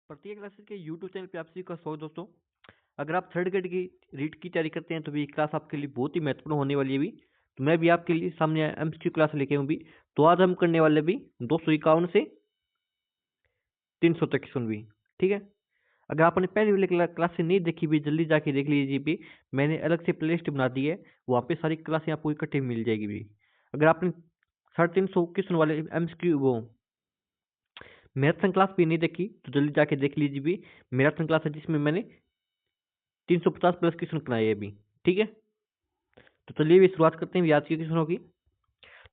प्रत्येक क्लासेस के YouTube channel पे आप सभी का स्वागत दोस्तों। अगर आप थर्ड ग्रेड की रीट की तैयारी करते हैं तो भी ये क्लास आपके लिए बहुत ही महत्वपूर्ण होने वाली है भी। तो मैं भी आपके लिए सामने एमसीक्यू क्लास लेके हूँ भी। तो आज हम करने वाले भी 251 से 300 तक की सुन भी। ठीक है। अगर आपने पहले वाली क्लास से नहीं देखी भी जल्दी जाके देख लीजिए भी। मैंने अलग से प्ले लिस्ट बना दी है, वहाँ पे सारी क्लासें आपको इकट्ठी मिल जाएगी भी। अगर आपने 350 क्वेश्चन वाले एमसीक्यू वो मैराथन क्लास भी नहीं देखी तो जल्दी जाके देख लीजिए भी। मैराथन क्लास है जिसमें मैंने 350 प्लस क्वेश्चन बनाए अभी। ठीक है। तो चलिए भी शुरुआत करते हैं आज की क्वेश्चनों की।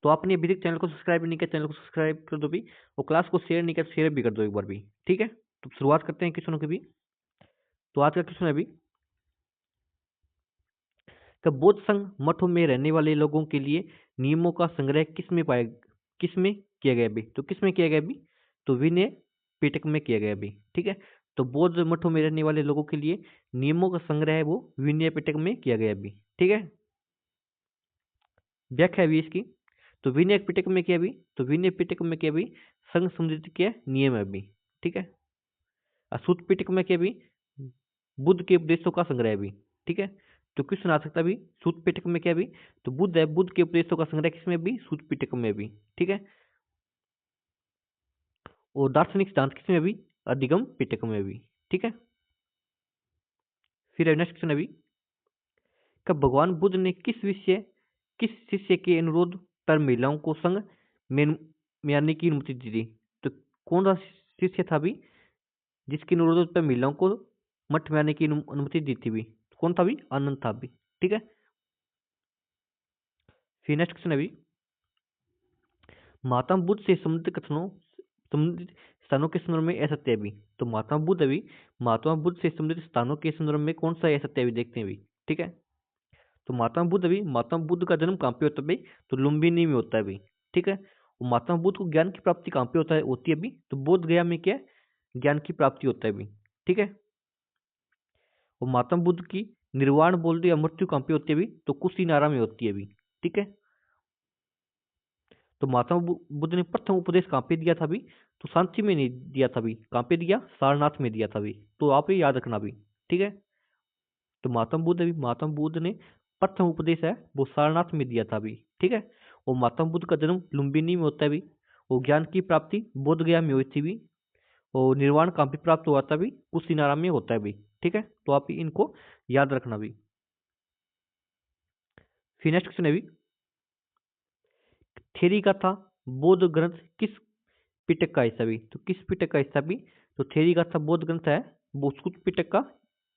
तो आपने अभी तक चैनल को सब्सक्राइब नहीं किया, चैनल को सब्सक्राइब कर दो भी। और क्लास को शेयर नहीं किया तो शेयर भी कर दो एक बार भी। ठीक है। तो शुरुआत करते हैं क्वेश्चनों की भी। तो आज का क्वेश्चन है अभी कि बौद्ध संघ मठों में रहने वाले लोगों के लिए नियमों का संग्रह किसमें किया गया अभी। तो किसमें किया गया अभी। तो विनय पिटक में किया गया अभी। ठीक है। तो बौद्ध मठों में रहने वाले लोगों के लिए नियमों का संग्रह है वो विनय पिटक में किया गया अभी। ठीक है। व्याख्या भी इसकी। तो विनय पिटक में क्या भी। तो विनय पिटक में क्या भी संघ समृद्धि के नियम है भी। ठीक है। सूत पिटक में क्या भी बुद्ध के उपदेशों का संग्रह भी। ठीक है। तो क्वेश्चन आ सकता भी सूत पिटक में क्या भी। तो बुद्ध है, बुद्ध के उपदेशों का संग्रह किसमें भी। सूत पिटक में भी। ठीक है। और दार्शनिक सिद्धांत किसमें भी। अधिगम पिटक में भी। ठीक है। फिर नेक्स्ट क्वेश्चन अभी कब भगवान बुद्ध ने किस शिष्य के अनुरोध पर महिलाओं को संघ में आने की अनुमति दी थी। तो कौन सा शिष्य था भी जिसके अनुरोध पर महिलाओं को मठ में आने की अनुमति दी थी भी। कौन था भी। आनंद था भी। ठीक है। फिर नेक्स्ट क्वेश्चन अभी महात्मा बुद्ध से संबंधित स्थानों के संदर्भ में असत्य है भी। तो महात्मा बुद्ध से संबंधित स्थानों के संदर्भ में कौन सा असत्य है भी देखते हैं भी। ठीक है। तो महात्मा बुद्ध का जन्म कहाँ पे होता है भाई। तो लुम्बिनी में होता है भाई। ठीक है। और महात्मा बुद्ध को ज्ञान की प्राप्ति कहाँ पे होती है अभी। तो बोध गया में क्या है? ज्ञान की प्राप्ति होता है भाई। ठीक है। और महात्मा बुद्ध की निर्वाण बोल दिया मृत्यु कहाँ पे होती है अभी। तो कुशीनारा में होती है अभी। ठीक है। तो महात्मा बुद्ध ने प्रथम उपदेश कहाँ पे दिया था अभी। तो सांची में नहीं दिया था अभी। कहाँ पे दिया। सारनाथ में दिया था अभी। तो आप ये याद रखना अभी। ठीक है। तो महात्मा बुद्ध ने प्रथम उपदेश है वो सारनाथ में दिया था अभी। ठीक है। और महात्मा बुद्ध का जन्म लुम्बिनी में होता है भी। और ज्ञान की प्राप्ति बोध गया में हुई थी भी। और निर्वाण कहाँ पे प्राप्त हुआ था भी। कुशीनारा में होता है भी। ठीक है। तो आप इनको याद रखना भी। फिर नेक्स्ट क्वेश्चन है भी थेरी का था बौद्ध ग्रंथ किस पिटक का हिस्सा भी। तो किस पिटक का हिस्सा भी। तो थेरी का था बौद्ध ग्रंथ है वो सूत पिटक का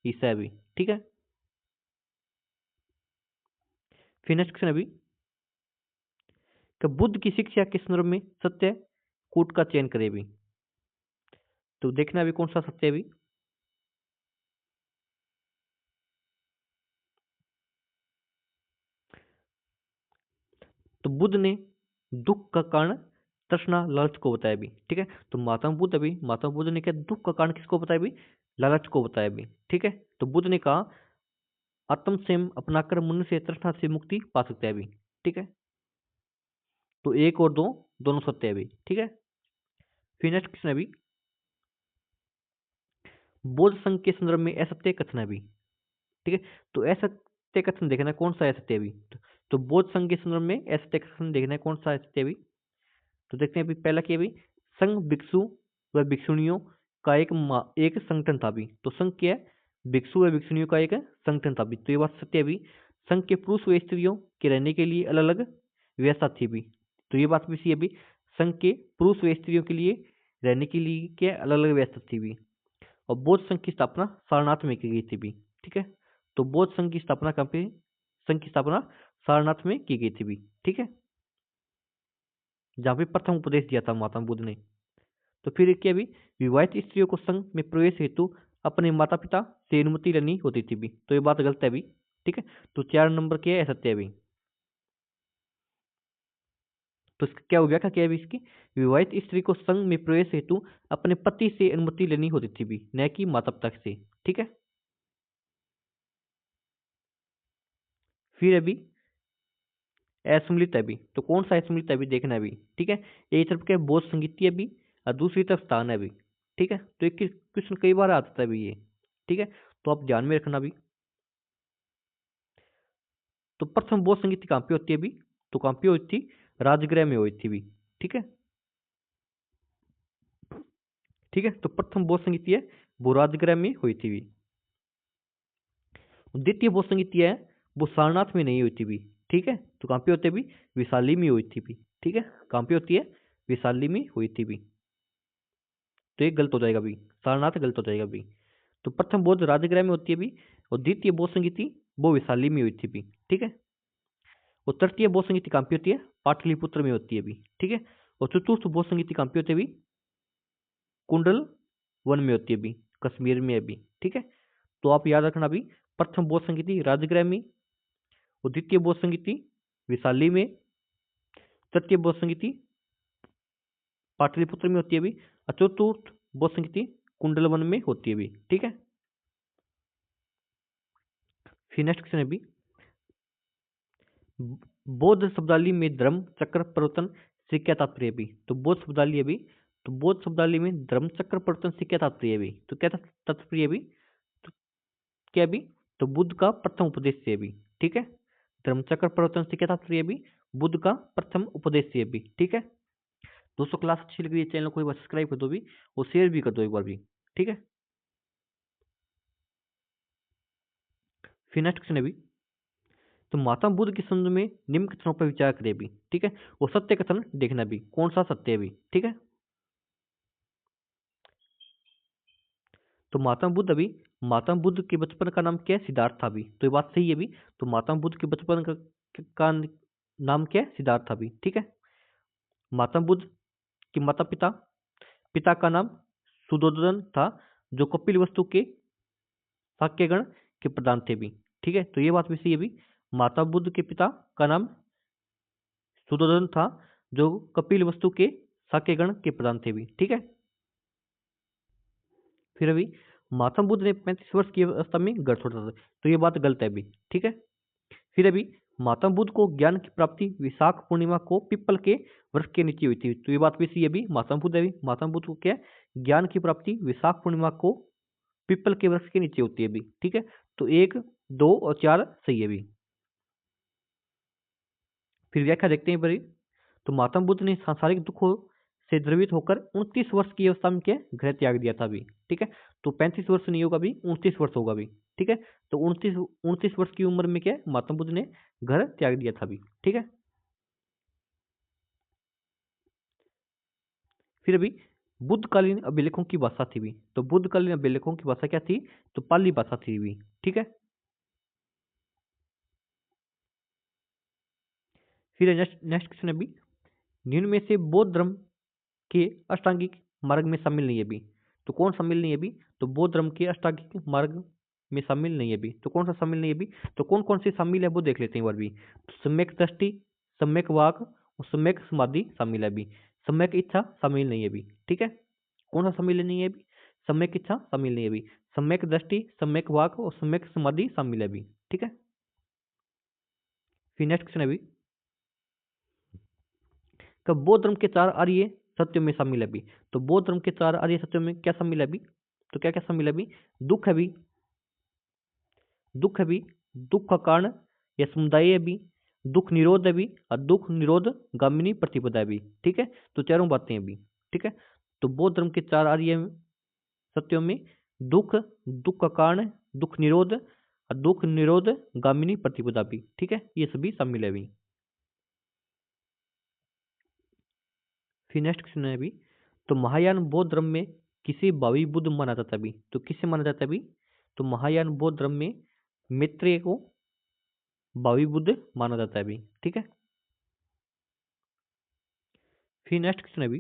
हिस्सा है भी। ठीक है। फिर नेक्स्ट क्वेश्चन अभी कि बुद्ध की शिक्षा के संदर्भ में सत्य कूट का चयन करे भी। तो देखना अभी कौन सा सत्य है भी। तो बुद्ध ने दुख का कारण तृष्णा लालच को बताया भी। ठीक है। तो महात्मा बुद्ध ने क्या दुख का कारण किसको बताया भी। लालच को बताया भी। ठीक है। तो बुद्ध ने कहा आत्म संयम अपनाकर मनुष्य से तृष्णा से मुक्ति पा सकता है भी। ठीक है। तो एक और दो दोनों सत्य है भी। ठीक है। फिर नेक्स्ट क्वेश्चन है भी बौद्ध संघ के संदर्भ में असत्य कथन है भी। ठीक है। तो असत्य कथन देखना है कौन सा असत्य है भी। तो बौद्ध संघ के संदर्भ में असत्य कथन देखना है कौन सा असत्य है भी। तो देखते हैं अभी पहला क्या भी संघ भिक्षु व भिक्षुणियों का एक संगठन था भी। तो संघ क्या है। भिक्षु व भिक्षुणियों का एक संगठन था भी। तो ये बात सत्य है भी। संघ के पुरुष व स्त्रियों के रहने के लिए अलग अलग व्यवस्था थी भी। तो ये बात भी सही है भी। संघ के पुरुष व स्त्रियों के लिए रहने के लिए क्या अलग अलग व्यवस्था थी भी। और बौद्ध संघ की स्थापना सारनाथ में की गई थी भी। ठीक है। तो बौद्ध संघ की स्थापना कहाँ पे। संघ की स्थापना सारनाथ में की गई थी भी। ठीक है। जहाँ पे प्रथम उपदेश दिया था महात्मा बुद्ध ने। तो फिर क्या भी विवाहित स्त्रियों को संघ में प्रवेश हेतु अपने माता पिता से अनुमति लेनी होती थी भी। तो ये बात गलत है भी। ठीक है। तो 4 नंबर क्या है सत्य है भी। तो इसका क्या हो गया क्या है भी इसकी विवाहित स्त्री को संघ में प्रवेश हेतु अपने पति से अनुमति लेनी होती थी भी न कि माता पिता से। ठीक है। फिर अभी असम्मिलित है भी। तो कौन सा असम्मिलित है भी देखना है भी। ठीक है। एक तरफ क्या बौद्ध संगीत है भी और दूसरी तरफ स्थान है भी। ठीक है, तो एक क्वेश्चन कई बार आता है भी ये, ठीक है, तो आप ध्यान में रखना भी। तो प्रथम बोध संगीति कहाँ पे होती है भी, तो कहाँ पे होती थी, राजगृह में हुई थी भी, ठीक है। ठीक है, तो प्रथम बोध संगीति है वो राजगृह में हुई थी भी। द्वितीय बोध संगीति है वो सारनाथ में नहीं हुई थी भी, ठीक है, तो कहाँ पे होती है भी, वैशाली में हुई थी भी, ठीक है, कहाँ पे होती है, वैशाली में हुई थी भी, तो ये गलत हो जाएगा भी, सारनाथ गलत हो जाएगा भी। तो प्रथम बोध राजगृह में होती है भी, और द्वितीय बोध संगीति वो वैशाली में हुई थी भी, ठीक है। और तृतीय बोध संगीति कहाँ पे होती है, पाटलिपुत्र में होती है भी, ठीक है। और चतुर्थ बोध संगीति कहाँ पे होती है भी, कुंडल वन में होती है भी, कश्मीर में है भी, ठीक है। तो आप याद रखना भी, प्रथम बोध संगीति राजगृह में, और द्वितीय बोध संगीति वैशाली में, तृतीय बोध संगीति पाटलिपुत्र में होती है भी, और चतुर्थ बोध संगीति कुंडल वन में होती है भी, ठीक है। फिर नेक्स्ट क्वेश्चन है भी, बौद्ध शब्दावली में धर्म चक्र परिवर्तन से क्या तात्पर्य है भी, तो बौद्ध शब्दावली है भी, तो बौद्ध शब्दावली में धर्म चक्र परिवर्तन से क्या तात्पर्य है भी, तो क्या तात्पर्य है भी, तो क्या भी, तो बुद्ध का प्रथम उपदेश से भी, ठीक है। धर्म चक्र परिवर्तन से क्या तात्पर्य है भी, बुद्ध का प्रथम उपदेश से भी, ठीक है। दोस्तों क्लास अच्छी लग रही है, चैनल को एक बार सब्सक्राइब कर दो भी, और शेयर भी कर दो एक बार भी, ठीक है। फिर नेक्स्ट क्वेश्चन है भी, तो महात्मा बुद्ध के संबंध में निम्न कथनों पर विचार करें भी, ठीक है, वो सत्य कथन देखना भी, कौन सा सत्य है भी, ठीक है। तो महात्मा बुद्ध अभी, महात्मा बुद्ध के बचपन का नाम क्या है, सिद्धार्थ था भी, तो ये बात सही है भी। तो महात्मा बुद्ध के बचपन का नाम क्या है, सिद्धार्थ था भी, ठीक है। महात्मा बुद्ध के माता पिता, पिता का नाम सुदोधन था, जो कपिल वस्तु के शाक्यगण के प्रधान थे भी, ठीक है, तो ये बात भी सही है भी। माता बुद्ध के पिता का नाम सुदोधन था, जो कपिल वस्तु के शाक्यगण के प्रधान थे भी, ठीक है। फिर अभी महात्मा बुद्ध ने 35 वर्ष की अवस्था में घर छोड़ा था, तो ये बात गलत है अभी, ठीक है। फिर अभी महात्मा बुद्ध को ज्ञान की प्राप्ति विशाख पूर्णिमा को पीपल के वृक्ष के नीचे हुई थी, तो ये बात भी सही है अभी। महात्मा बुद्ध अभी, महात्मा बुद्ध को क्या है, ज्ञान की प्राप्ति विशाख पूर्णिमा को पीपल के वृक्ष के नीचे होती है अभी, ठीक है। तो 1, 2 और 4 सही है अभी। फिर व्याख्या देखते हैं बड़ी, तो महात्मा बुद्ध ने सांसारिक दुखों से द्रवित होकर 29 वर्ष की अवस्था में क्या घर त्याग दिया था अभी, ठीक है। तो 35 वर्ष नहीं होगा अभी, 29 वर्ष होगा अभी, ठीक है। तो 29 वर्ष की उम्र में क्या है, महात्मा बुद्ध ने घर त्याग दिया था अभी, ठीक है। फिर अभी बुद्धकालीन अभिलेखों की भाषा थी भी, तो बुद्धकालीन अभिलेखों की भाषा क्या थी, तो पाली भाषा थी भी, ठीक है। फिर नेक्स्ट नेक्स्ट क्वेश्चन है भी, निम्न में से बौद्ध धर्म के अष्टांगिक मार्ग में शामिल नहीं है भी, तो कौन शामिल नहीं है भी, तो बौद्ध धर्म के अष्टांगिक मार्ग में शामिल नहीं है भी, तो कौन सा शामिल नहीं है भी, तो कौन कौन से शामिल है वो देख लेते हैं एक बार भी। तो सम्यक दृष्टि, सम्यक वाक और सम्यक समाधि शामिल है भी, सम्यक इच्छा शामिल नहीं है भी, ठीक है। कौन सा शामिल नहीं है भी, सम्यक इच्छा शामिल नहीं है भी, सम्यक दृष्टि, सम्यक वाक और सम्यक समाधि शामिल है भी, ठीक है। फिर नेक्स्ट क्वेश्चन है भी, कब बौद्ध धर्म के 4 आर्य सत्यों में शामिल है भी, तो बौद्ध धर्म के 4 आर्य सत्यों में क्या शामिल है भी, तो क्या क्या शामिल है भी, दुख है भी, दुख है भी, दुख का कारण या समुदाय है भी, दुख निरोध है भी, और दुख निरोध गामिनी प्रतिपदा है भी, ठीक है। तो चारों बातें हैं भी, ठीक है। तो बौद्ध धर्म के 4 आर्य सत्यों में दुख, दुख का कारण, दुख निरोध और दुख निरोध गामिनी प्रतिपदा भी, ठीक है, ये सभी शामिल है भी। फिर नेक्स्ट क्वेश्चन है अभी, तो महायान बौद्ध धर्म में किसे भावी बुद्ध माना जाता है अभी, तो किसे माना जाता है अभी, तो महायान बौद्ध धर्म में मैत्रेय को भावी बुद्ध माना जाता है अभी, ठीक है। फिर नेक्स्ट क्वेश्चन है अभी,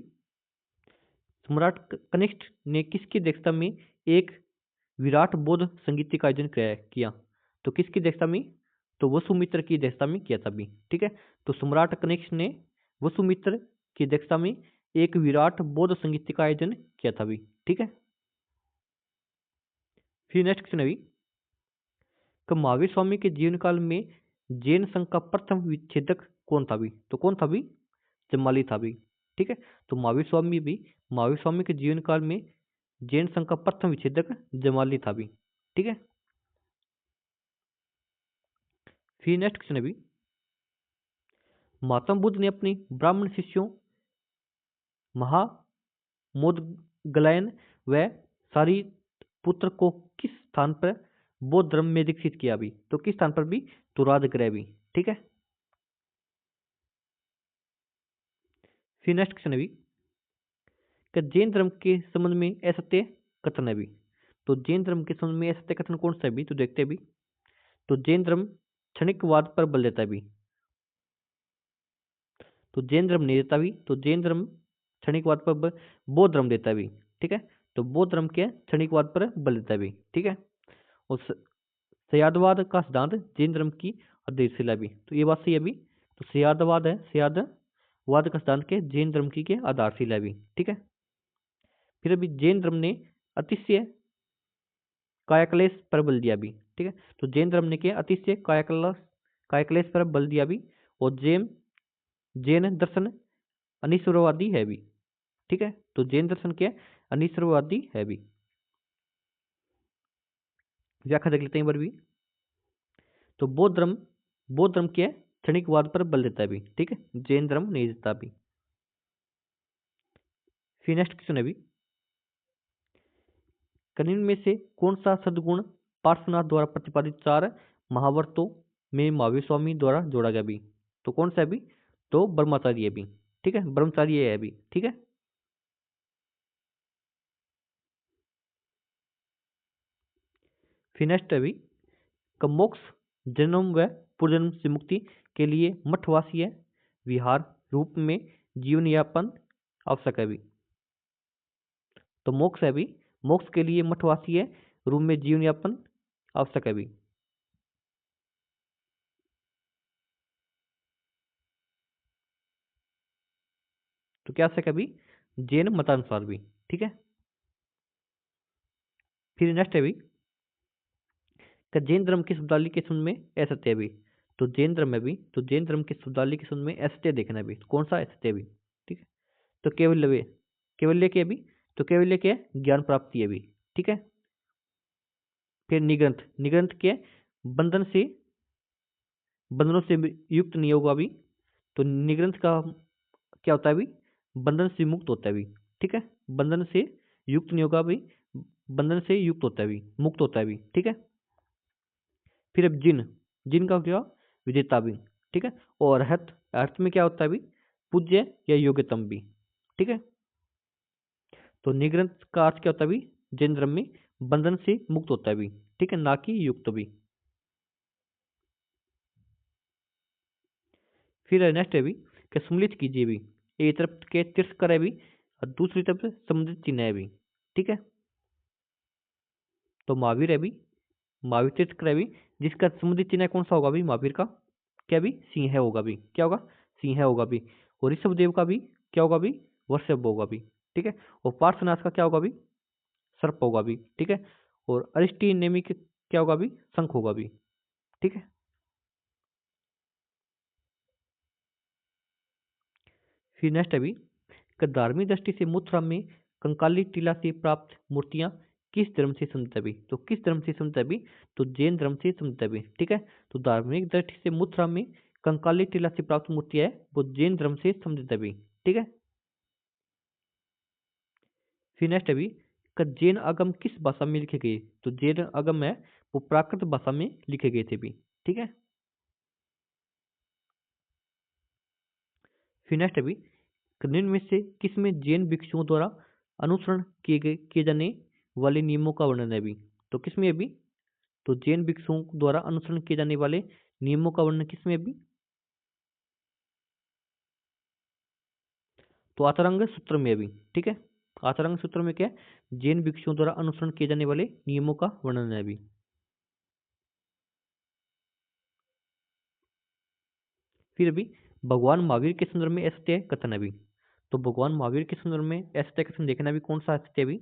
सम्राट कनिष्क ने किसकी अध्यक्षता में एक विराट बौद्ध संगीत का आयोजन किया, तो किसकी अध्यक्षता में, तो वसुमित्र की अध्यक्षता में किया था अभी, ठीक है। तो सम्राट कनिष्क ने वसुमित्र की अध्यक्षता में एक विराट बौद्ध संगीत का आयोजन किया था अभी, ठीक है। फिर नेक्स्ट क्वेश्चन है अभी, कि महावीर स्वामी के जीवन काल में जैन संघ का प्रथम विच्छेदक कौन था भी, तो कौन था भी, जमाली था भी, ठीक है। तो महावीर स्वामी के जीवन काल में जैन संघ का प्रथम विच्छेदक जमाली था भी। ठीक है, फिर नेक्स्ट क्वेश्चन है भी, महात्मा बुद्ध ने अपनी ब्राह्मण शिष्यों महामोदगलायन व सारी पुत्र को किस स्थान पर बौद्ध धर्म में दीक्षित किया भी? तो किस स्थान पर भी? तो राजगृह भी। ठीक है, फिर नेक्स्ट क्वेश्चन है भी कि जैन धर्म के संबंध में असत्य कथन है भी। तो जैन धर्म के संबंध में असत्य कथन कौन सा है भी? तो देखते हैं भी, तो जैन धर्म क्षणिकवाद पर बल देता है भी। तो जैन धर्म नहीं देता भी, तो जैन धर्म क्षणिकवाद पर बौद्ध धर्म देता है भी। ठीक है, तो बौद्ध धर्म के क्षणिकवाद पर बल देता है भी। ठीक है, और सयादवाद का सिद्धांत जैन धर्म की आधारशिला भी। तो ये बात सही है भी, तो सयादवाद है, सयादवाद का सिद्धांत के जैन धर्म की के आधारशिला भी। ठीक है, फिर अभी जैन धर्म ने अतिशय कायाक्लेश पर बल दिया भी। ठीक है, तो जैन धर्म ने क्या? अतिशय कायाक्लेश पर बल दिया भी, और जैन जैन दर्शन अनिश्वरवादी है भी। ठीक है, तो जैन दर्शन क्या? अनिश्वरवादी है भी। व्याख्या देख लेते हैं एक बार भी, तो बौद्ध धर्म क्या है? क्षणिकवाद पर बल देता है भी। ठीक है, जैन धर्म नहीं देता भी। फिर नेक्स्ट क्वेश्चन है भी, कनिन में से कौन सा सद्गुण पार्श्वनाथ द्वारा प्रतिपादित 4 महावर्तों में महावीर स्वामी द्वारा जोड़ा गया भी? तो कौन सा है भी? तो ब्रह्मचार्य भी। ठीक है, ब्रह्मचार्य है भी। ठीक है, फिर नेक्स्ट है भी, मोक्ष जन्म व पुनर्जन्म से मुक्ति के लिए मठवासीय विहार रूप में जीवन यापन आवश्यक है भी। तो मोक्ष है भी, मोक्ष के लिए मठवासीय रूप में जीवन यापन आवश्यक है भी। तो क्या आवश्यक है भी? जैन मतानुसार भी। ठीक है, फिर नेक्स्ट है भी, कि जैन धर्म की शब्दावली के संबंध में असत्य भी। तो जैन धर्म है भी, तो जैन धर्म की शब्दावली के संबंध में असत्य देखना भी। तो कौन सा असत्य भी? ठीक है, तो केवल्य, केवल्य के भी, तो केवल्य के ज्ञान प्राप्ति है भी। ठीक है, फिर निग्रंथ, निग्रंथ के बंधन से बंधनों से युक्त नहीं होगा भी। तो निग्रंथ का क्या होता है भी? बंधन से मुक्त होता है भी। ठीक है, बंधन से युक्त नहीं होगा भी, बंधन से युक्त होता है भी, मुक्त होता है भी। ठीक है, फिर अब जिन, जिन का क्या? विजेता भी। ठीक है, और अर्हत, अर्थ में क्या होता है भी? पूज्य या योग्यतम भी। ठीक है, तो निग्रंथ का अर्थ क्या होता है भी? जैन धर्म में बंधन से मुक्त होता है भी। ठीक है, ना कि युक्त भी। फिर नेक्स्ट है भी कि सम्मिलित कीजिए भी, एक तरफ के तिरस्कार है भी, और दूसरी तरफ संबंधित चिन्ह है भी। ठीक है, तो महावीर है भी, महावीर तिरस्कार है भी, जिसका संबंधित चिन्ह कौन सा होगा भी? महावीर का क्या भी? सिंह होगा भी। क्या होगा? सिंह होगा भी। और ऋषभ देव का भी क्या होगा भी? वृषभ होगा भी। ठीक है, और पार्श्वनाथ का क्या होगा भी? सर्प होगा भी। ठीक है, और अरिष्टी नेमी के क्या होगा भी? शंख होगा भी। ठीक है, फिर नेक्स्ट है भी कि धार्मिक दृष्टि से मथुरा में कंकाली टीला से प्राप्त मूर्तियां किस धर्म से संबंधित है भी? तो किस धर्म से संबंधित है भी? तो जैन धर्म से संबंधित है भी। ठीक है, तो धार्मिक दृष्टि से मथुरा में कंकाली टीला से प्राप्त मूर्तियां है वो जैन धर्म से संबंधित है भी। ठीक है, फिर नेक्स्ट है भी कि जैन आगम किस भाषा में लिखे गए? तो जैन आगम है वो प्राकृत भाषा में लिखे गए थे भी। ठीक है, फिर नेक्स्ट है भी निम्न में से किसमें जैन भिक्षुओं द्वारा अनुसरण किए जाने वाले नियमों का वर्णन है भी? तो किसमें है भी? तो जैन भिक्षुओं द्वारा अनुसरण किए जाने वाले नियमों का वर्णन किसमें है भी? तो आचारांग सूत्र में है भी। ठीक है, आचारांग सूत्र में क्या है? जैन भिक्षुओं द्वारा अनुसरण किए जाने वाले नियमों का वर्णन है भी। फिर अभी भगवान महावीर के संदर्भ में असत्य कथन है भी। तो भगवान महावीर के संदर्भ में असत्य कथन देखना भी, कौन सा असत्य भी?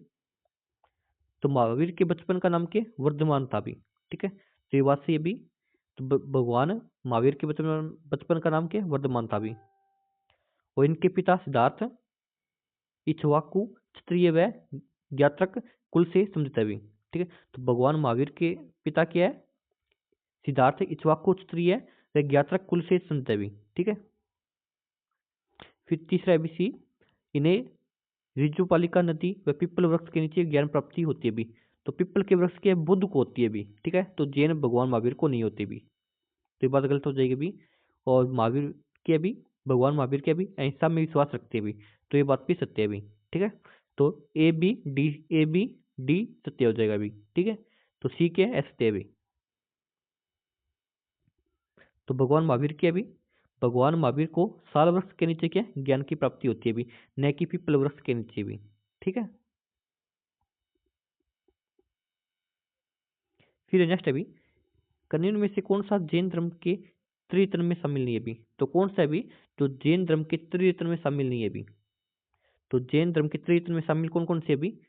तो महावीर के बचपन का नाम क्या? वर्धमान था भी। ठीक है, तो ये बात से ये भी, तो भगवान महावीर के बचपन बचपन का नाम क्या? वर्धमान था भी। और इनके पिता सिद्धार्थ इक्ष्वाकु क्षत्रिय व ज्ञात्रक कुल से संबंधित है भी। ठीक है, तो भगवान महावीर के पिता क्या है, सिद्धार्थ इक्ष्वाकु क्षत्रिय है, वह ज्ञात्रक कुल से संबंधित है भी। ठीक है, फिर तीसरा है सी, इन्हें ऋजुपालिका नदी व पिप्पल वृक्ष के नीचे ज्ञान प्राप्ति होती है भी। तो पिप्पल के वृक्ष के बुद्ध को होती है भी। ठीक है, तो जैन भगवान महावीर को नहीं होती भी, तो ये बात गलत हो जाएगी भी। और महावीर के भी, भगवान महावीर के भी अहिंसा में विश्वास रखते हैं भी, तो ये बात भी सत्य है भी। ठीक है, तो ए बी डी सत्य हो जाएगा भी। ठीक है, तो सी क्या है, असत्य है भी। तो भगवान महावीर की अभी, भगवान महावीर को साल वृक्ष के नीचे क्या ज्ञान की प्राप्ति होती है भी, न कि पीपल वृक्ष के नीचे भी। ठीक है, फिर नेक्स्ट अभी, कन्या में से कौन सा जैन धर्म के त्रिरत्न में शामिल नहीं है भी। तो कौन सा अभी जो जैन धर्म के त्रिरत्न में शामिल नहीं है भी। तो जैन धर्म के त्रिरत्न में शामिल कौन कौन से अभी,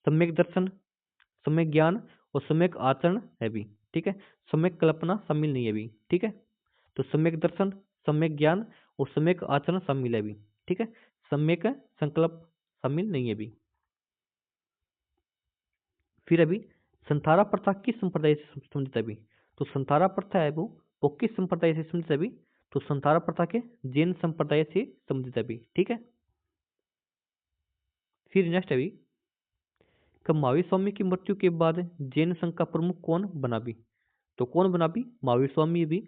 सम्यक दर्शन, सम्यक ज्ञान और सम्यक आचरण है भी। ठीक है, सम्यक कल्पना शामिल नहीं है भी। ठीक है, तो सम्यक दर्शन, सम्यक ज्ञान और सम्यक आचरण शामिल है भी। ठीक है, सम्यक संकल्प शामिल नहीं है भी। फिर अभी संथारा प्रथा किस संप्रदाय से संबंधित है अभी। तो संथारा प्रथा है वो किस संप्रदाय से संबंधित है अभी। तो संथारा प्रथा के जैन संप्रदाय से संबंधित है अभी। ठीक है, फिर नेक्स्ट अभी, कब महावीर स्वामी की मृत्यु के बाद जैन संघ का प्रमुख कौन बना भी। तो कौन बना भी, महावीर स्वामी भी।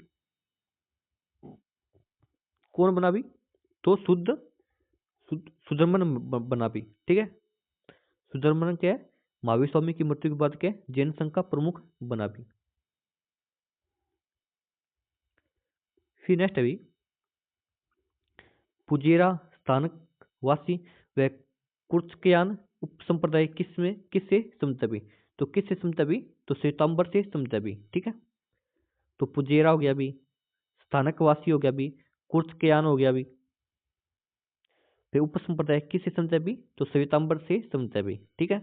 कौन बना भी, तो सुधर्मन बना भी। ठीक है, सुधर्मन क्या है, महावीर स्वामी की मृत्यु के बाद क्या है, जैन संघ का प्रमुख बना भी। फिर नेक्स्ट अभी, पुजेरा स्थानक वासी व कुर्चकयान उपसंप्रदाय किससे संबंधित भी। तो किससे संबंधित भी, तो श्वेतांबर से संबंधित भी। ठीक है, तो पुजेरा हो गया भी, स्थानक वासी हो गया भी, कुर्चकयान हो गया भी, फिर उपसंप्रदाय किससे संबंधित भी, तो श्वेतांबर से संबंधित भी। ठीक है,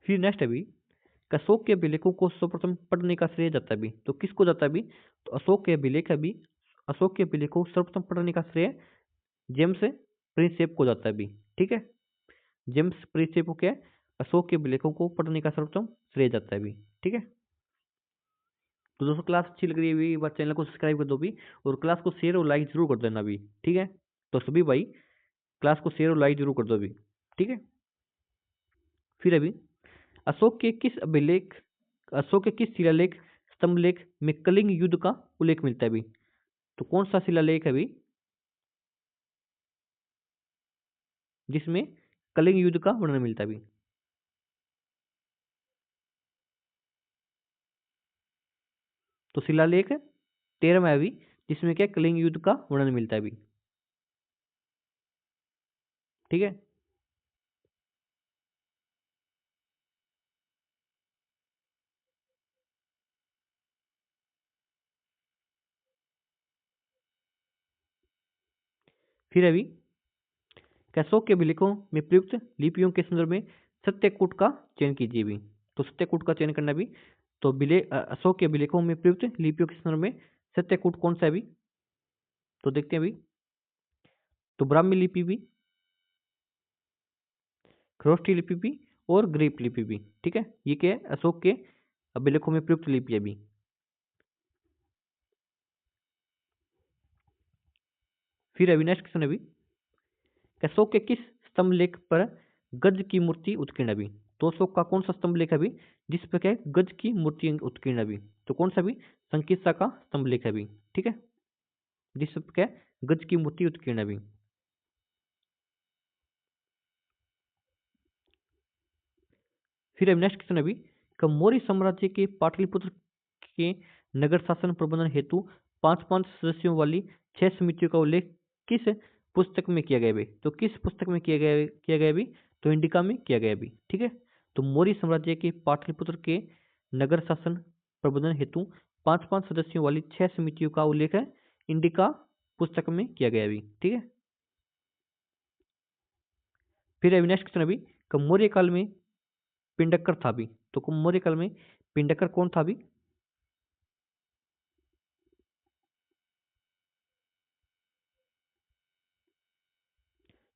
फिर नेक्स्ट अभी, अशोक के अभिलेखों को सर्वप्रथम पढ़ने का श्रेय जाता है भी। तो किसको जाता है भी, तो अशोक के अभिलेख अभी, अशोक के अभिलेखों को सर्वप्रथम पढ़ने का श्रेय जेम्स प्रिंसेप को जाता है भी। ठीक है, जेम्स प्रिंसेप को क्या है, अशोक के अभिलेखों को पढ़ने का सर्वप्रथम श्रेय जाता है भी। ठीक है, तो दोस्तों क्लास अच्छी लग रही है भी, एक बार चैनल को सब्सक्राइब कर दो भी, और क्लास को शेयर और लाइक जरूर कर देना भी। ठीक है, तो सभी भाई क्लास को शेयर और लाइक जरूर कर दो भी। ठीक है, फिर अभी, अशोक के किस अभिलेख, अशोक के किस शिलालेख स्तंभलेख में कलिंग युद्ध का उल्लेख मिलता है अभी। तो कौन सा शिलालेख है अभी जिसमें कलिंग युद्ध का वर्णन मिलता है अभी। तो शिलालेख 13वां है अभी, जिसमें क्या कलिंग युद्ध का वर्णन मिलता है अभी। ठीक है, फिर अभी, अशोक के अभिलेखों में प्रयुक्त लिपियों के संदर्भ में सत्यकूट का चयन कीजिए भी। तो सत्यकूट का चयन करना भी, तो अशोक के अभिलेखों में प्रयुक्त लिपियों के संदर्भ में सत्यकूट कौन सा है अभी। तो देखते हैं अभी, तो ब्राह्मी लिपि भी, खरोष्ठी लिपि भी और ग्रीक लिपि भी। ठीक है, ये क्या है, अशोक के अभिलेखों में प्रयुक्त लिपि है भी। फिर अभी नेक्स्ट क्वेश्चन अभी, अशोक के किस स्तंभ लेख पर गज की मूर्ति उत्कीर्ण अभी। तो अशोक का कौन सा स्तंभ लेख अभी जिस पर क्या है, गज की मूर्ति उत्कीर्ण अभी। तो कौन सा भी, संकिस्सा का स्तंभ लेख है अभी। ठीक है, जिस पर क्या है, गज की मूर्ति उत्कीर्ण अभी। फिर अब नेक्स्ट क्वेश्चन अभी, मौर्य साम्राज्य के पाटलिपुत्र के नगर शासन प्रबंधन हेतु पांच पांच सदस्यों वाली 6 समितियों का उल्लेख किस पुस्तक में किया गया भी। तो किस पुस्तक में किया गया भी, तो इंडिका में किया गया भी। ठीक है, तो मौर्य साम्राज्य के पाटलिपुत्र के नगर शासन प्रबंधन हेतु पांच पांच सदस्यों वाली 6 समितियों का उल्लेख है इंडिका पुस्तक में किया गया भी। ठीक है, फिर अभी नेक्स्ट क्वेश्चन अभी, मौर्य काल में पिंडकर था भी। तो मौर्य काल में पिंडकर कौन था भी।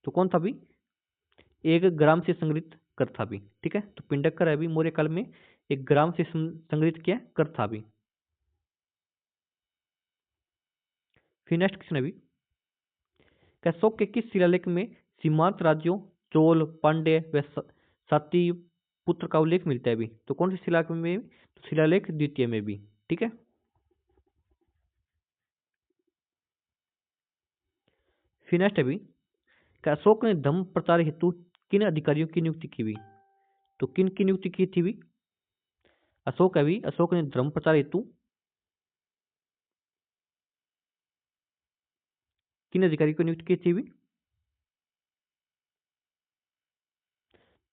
तो कौन था भी, एक ग्राम से संग्रहित कर था भी। ठीक है, तो पिंडक कर अभी मौर्य काल में 1 ग्राम से संग्रहित किया कर था भी। फिर नेक्स्ट क्वेश्चन अभी, क्या अशोक के किस शिलालेख में सीमांत राज्यों चोल पांड्य व साती पुत्र का उल्लेख मिलता है अभी? तो कौन सी शिलालेख में? तो शिलालेख द्वितीय में भी। ठीक है, फिर नेक्स्ट अभी, क्या अशोक ने धर्म प्रचार हेतु किन अधिकारियों की नियुक्ति की हुई? तो किन की नियुक्ति की थी भी? अशोक ने धर्म प्रचार हेतु किन अधिकारी को नियुक्त की थी भी?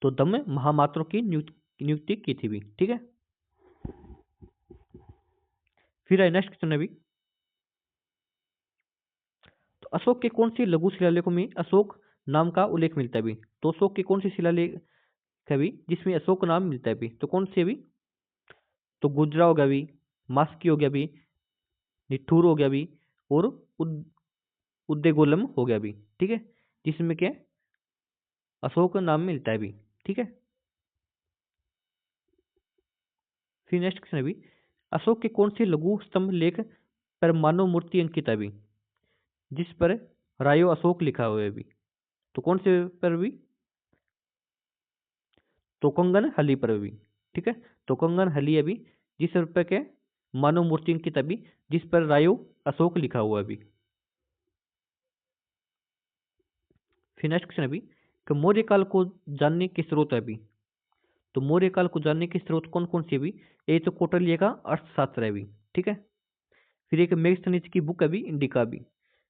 तो धम्म महामात्रों की नियुक्ति की थी भी। ठीक है, फिर है नेक्स्ट क्वेश्चन अभी, तो अशोक के कौन सी लघु शिलालेखों में अशोक नाम का उल्लेख मिलता है भी? तो अशोक की कौन सी शिलालेख है भी जिसमें अशोक नाम मिलता है भी? तो कौन सी अभी? तो गुजरा हो गया भी, मास्की हो गया भी, निठूर हो गया भी, और उद्देगोलम हो गया भी। ठीक है, जिसमें क्या अशोक नाम मिलता है भी। ठीक है, फिर नेक्स्ट क्वेश्चन अभी, अशोक के कौन से लघु स्तंभ लेख पर मानव मूर्ति अंकित है भी जिस पर रायो अशोक लिखा हुआ है भी? तो कौन से पर भी? तोकंगन हली पर भी। ठीक है, तोकंगन हली अभी जिस पर के मानव मूर्ति अंकित अभी जिस पर रायो अशोक लिखा हुआ है अभी। फिर नेक्स्ट क्वेश्चन अभी, कि मौर्य काल को जानने के स्रोत है अभी? तो मौर्य काल को जानने के स्रोत कौन कौन से अभी? एक तो कौटिल्य का अर्थशास्त्र है अभी। ठीक है, फिर एक मेगस्थनीज की बुक है अभी, इंडिका भी।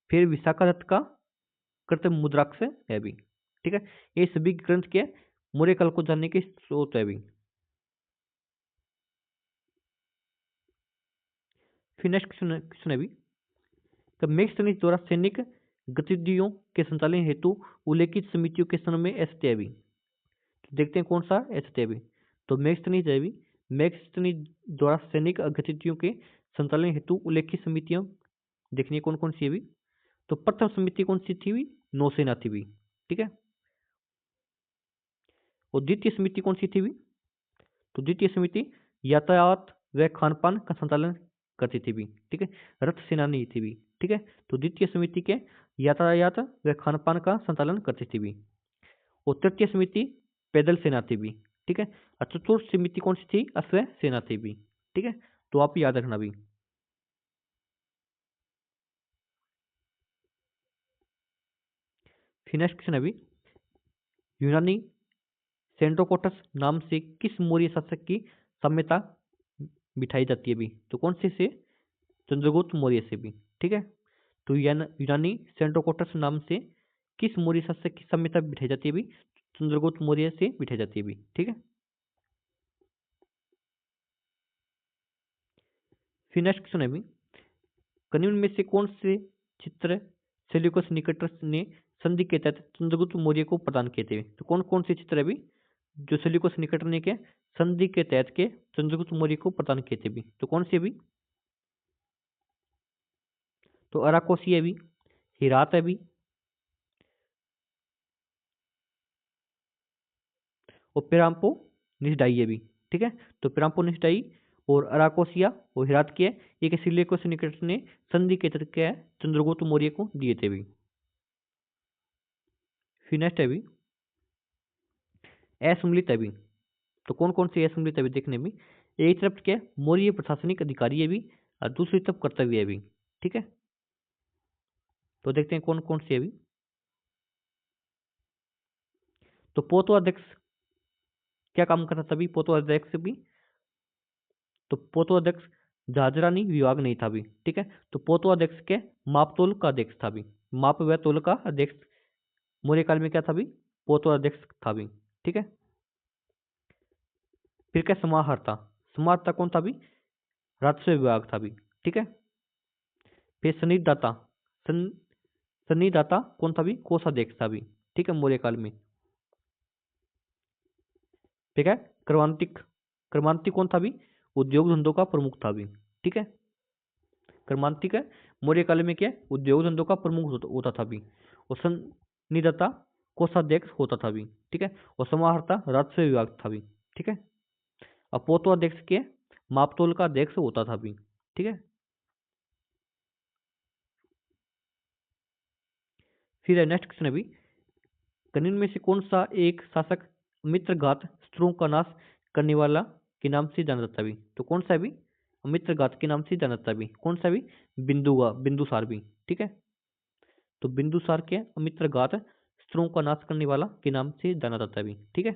फिर विशाखादत्त का कृत्रिम मुद्राक्ष है अभी। ठीक है, ये सभी ग्रंथ के मौर्य काल को जानने के स्रोत है अभी। फिर नेक्स्ट क्वेश्चन अभी, तो मेगस्थनीज द्वारा सैनिक गतिविधियों के संचालन हेतु उल्लेखित समितियों के संदर्भ में ऐसे है अभी। तो देखते हैं कौन सा ऐसे है अभी। तो मेगस्थनीज है अभी, मेगस्थनीज द्वारा सैनिक गतिविधियों के संचालन हेतु उल्लेखित समितियां देखनी है कौन कौन सी है अभी। तो प्रथम समिति कौन सी थी भी? नौसेना थी भी। ठीक है, और द्वितीय समिति कौन सी थी भी? तो द्वितीय समिति यातायात व खान पान का संचालन करती थी भी। ठीक है, रथ सेनानी थी भी। ठीक है, तो द्वितीय समिति के यातायात व खान पान का संचालन करती थी भी। और तृतीय समिति पैदल सेना थी भी। ठीक है, और चतुर्थ समिति कौन सी थी? अश्व सेना थी भी। ठीक है, तो आप याद रखना भी। फिर नेक्स्ट क्वेश्चन अभी, यूनानी सेंड्रोकोटस नाम से किस मौर्य शासक की साम्यता बिठाई जाती है भी? तो कौन से चंद्रगुप्त मौर्य से भी। ठीक है, तो यूनानी सेंड्रोकोटस नाम से किस मौर्य शासक की साम्यता बिठाई जाती है भी? चंद्रगुप्त मौर्य से बिठाई जाती है भी। ठीक है, फिर नेक्स्ट क्वेश्चन है भी, कनिष्क में से कौन से चित्र सेल्यूकस निकेटर ने संधि के तहत चंद्रगुप्त मौर्य को प्रदान किए थे? तो कौन कौन से चित्र है भी जो सेल्यूकस निकेटर ने के संधि के तहत के चंद्रगुप्त मौर्य को प्रदान किए थे भी? तो कौन से भी? तो अराकोसी है भी, हिरात है भी, और पेराम्पो निष्डाई है भी। ठीक है, तो पेराम्पो निष्डाई और अराकोसिया और हिरात के एक सिलेकोस निकेटर ने संधि के तहत के चंद्रगुप्त मौर्य को दिए थे भी। फिर नेक्स्ट है भी असम्मिलित है भी। तो कौन कौन से असम्मिलित है भी देखने में, एक तरफ क्या मौर्य प्रशासनिक अधिकारी है भी और दूसरी तरफ कर्तव्य है भी। ठीक है, तो देखते हैं कौन कौन से है भी। तो पोतोअध्यक्ष क्या काम करता था भी? पोतोअध्यक्ष भी, तो पोतोअध्यक्ष जहाजरानी विभाग नहीं था भी। ठीक है, तो पोतोअध्यक्ष के मापतोल का अध्यक्ष था भी। माप व तोल का अध्यक्ष मौर्य काल में क्या था भी? पोतोअध्यक्ष था भी। ठीक है, फिर क्या समाहर्ता? समाहर्ता कौन था भी? राजस्व विभाग था भी। ठीक है, फिर सन्निधाता सन सन्निधाता कौन था भी? कोषाध्यक्ष था भी। ठीक है, मौर्य काल में। ठीक है, क्रमांतिक क्रमांतिक कौन था भी? उद्योग धंधों का प्रमुख था भी। ठीक है, क्रमांतिक है मौर्य काल में क्या उद्योग धंधों का प्रमुख होता था भी। और सन्निधाता कोषाध्यक्ष होता था भी, ठीक है। और समाहर्ता राजस्व विभाग था भी, ठीक है। अब पोतोध्यक्ष के मापतोल का अध्यक्ष होता था भी, ठीक है। फिर है नेक्स्ट क्वेश्चन अभी, कनिन में से कौन सा एक शासक मित्रघात शत्रुओं का नाश करने वाला के नाम से जाना जाता भी? तो कौन सा भी मित्रघात के नाम से जाना जाता भी? कौन सा भी? बिंदुसार भी, ठीक है। तो बिंदुसार के मित्रघात शत्रुओं का नाश करने वाला के नाम से जाना जाता भी, ठीक है।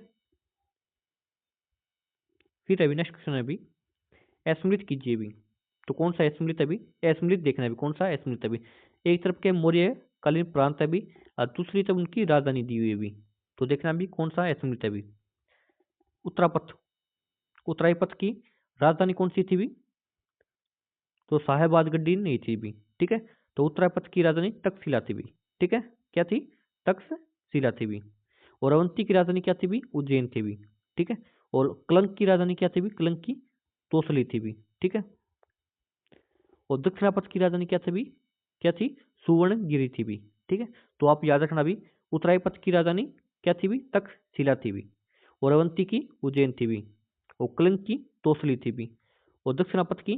फिर अभी नेक्स्ट क्वेश्चन है अभी, असमृत कीजिए भी। तो कौन सा असमृत अभी? असमृत देखना है अभी, कौन सा असमृत अभी? एक तरफ के मौर्य कालीन प्रांत अभी और दूसरी तरफ उनकी राजधानी दी हुई अभी। तो देखना भी कौन सा असमृत अभी। उत्तरापथ, उत्तरापथ की राजधानी कौन सी थी भी? तो साहेबाद गड्डी नहीं थी भी, ठीक है। तो उत्तरापथ की राजधानी तक्षशिला थी भी, ठीक है। क्या थी? तक्षशिला थी भी। और अवंती की राजधानी क्या थी भी? उज्जैन थी भी, ठीक है। और कलंक की राजधानी क्या थी भी? कलंक की तोसली थी भी, ठीक है। और दक्षिणापथ की राजधानी क्या थी भी? क्या थी? सुवर्णगिरी थी भी, ठीक है। तो आप याद रखना भी, उत्तरापथ की राजधानी क्या थी भी? तक्षशिला थी भी। और अवंती की उज्जैन थी भी। और कलंक की तोसली थी भी। और दक्षिणापथ की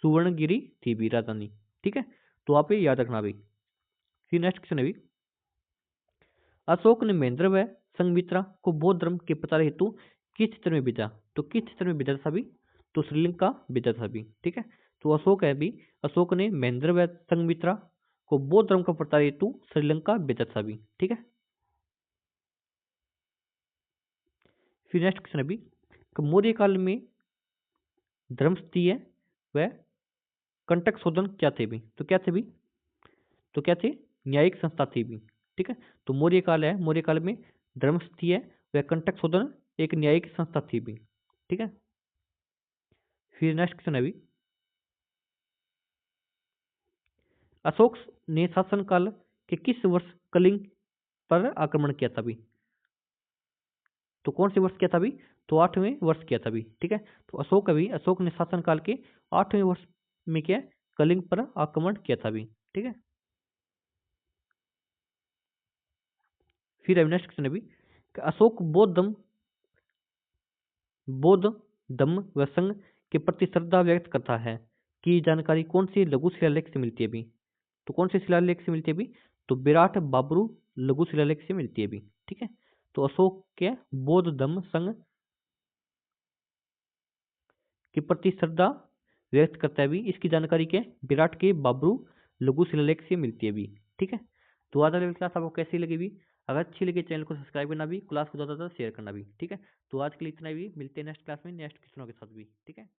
सुवर्णगिरी थी भी राजधानी, ठीक है। तो आप ये याद रखना भी। फिर नेक्स्ट क्वेश्चन है भी, अशोक ने महेंद्र व संघमित्रा को बौद्ध धर्म के प्रचार हेतु किस क्षेत्र में भेजा? तो किस क्षेत्र में भेजा था भी? तो श्रीलंका भेजा था भी, ठीक है। तो अशोक है भी, अशोक ने महेंद्र व संघमित्रा को बौद्ध धर्म का प्रचार हेतु श्रीलंका भेजा था भी, ठीक है। फिर नेक्स्ट क्वेश्चन है भी, मौर्य काल में धर्मस्थीय व कंटक शोधन क्या थे भी? तो क्या थे भी? तो क्या थे? न्यायिक संस्था थी भी, ठीक है। तो मौर्य काल है, मौर्य काल में धर्मस्थीय व कंटक शोधन एक न्यायिक संस्था थी भी, ठीक है। फिर नेक्स्ट क्वेश्चन है भी, अशोक ने शासनकाल के किस वर्ष कलिंग पर आक्रमण किया था भी? तो कौन से वर्ष किया था भी? तो 8वें वर्ष किया था भी, ठीक है। तो अशोक ने शासनकाल के 8वें वर्ष में क्या कलिंग पर आक्रमण किया था भी, ठीक है। फिर अभी नेक्स्ट क्वेश्चन है भी, अशोक बौद्ध धम्म व संघ के प्रति श्रद्धा व्यक्त करता है की जानकारी कौन सी लघु शिलालेख से मिलती है भी? तो कौन से शिलालेख से मिलती है भी? तो विराट बाबरू लघु शिलालेख से मिलती है भी, ठीक है। तो अशोक के बौद्ध धम्म संघ के प्रति श्रद्धा व्यक्त करता है भी, इसकी जानकारी के विराट के बाबरू लघु शिलालेख से मिलती है भी, ठीक है। तो आज वाली क्लास आपको कैसी लगी भी? अगर अच्छी लगी चैनल को सब्सक्राइब करना भी, क्लास को ज़्यादा से ज़्यादा शेयर करना भी, ठीक है। तो आज के लिए इतना भी, मिलते हैं नेक्स्ट क्लास में नेक्स्ट क्वेश्चनों के साथ भी, ठीक है।